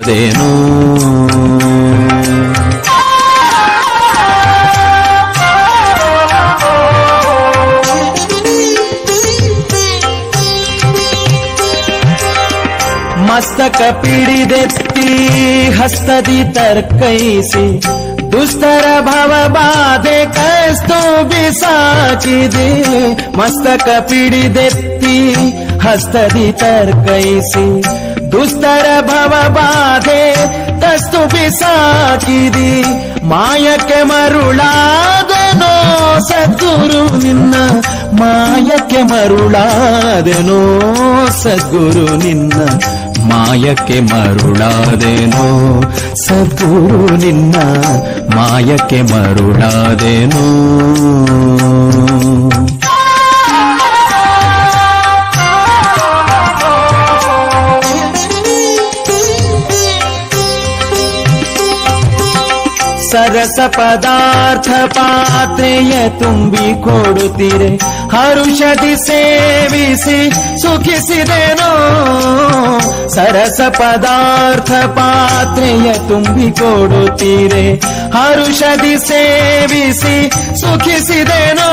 ಅದೇನೋ ಮಸ್ತಕ ಪಿಡಿದೆತ್ತಿ ಹಸ್ತದಿ ತರ್ಕೈಸಿ ದುಸ್ತರ ಭವ ಬಾಧೆ ಕಸ್ತು ಬಿಸಾಕಿದೆ. ಮಸ್ತಕ ಪಿಡಿದೆತ್ತಿ ಹಸ್ತದಿ ತರ್ಕೈಸಿ ದುಸ್ತರ ಭವ ಬಾಧೆ ಕಸ್ತು ಬಿಸಾಕಿದಿ. ಮಾಯಕ್ಕೆ ಮರುಳಾದೆನೋ ಸದ್ಗುರು ನಿನ್ನ, ಮಾಯಕ್ಕೆ ಮರುಳಾದೆನೋ ಸದ್ಗುರು ನಿನ್ನ, ಮಾಯಕ್ಕೆ ಮರುಳಾದೆನೋ ಸದ್ಗುರು ನಿನ್ನ, ಮಾಯಕ್ಕೆ ಮರುಳಾದೆನೋ. ಸರಸ ಪದಾರ್ಥ ಪಾತ್ರೆಯ ತುಂಬಿ ಕೊಡುತ್ತೀರೆ, ಹರುಷದಿ ಸೇವಿಸಿ ಸುಖಿಸಿದೆನೋ. ಸರಸ ಪದಾರ್ಥ ಪಾತ್ರೆಯ ತುಂಬಿ ಕೊಡುತ್ತೀರೆ, ಹರುಷದಿ ಸೇವಿಸಿ ಸುಖಿಸಿದೆನೋ.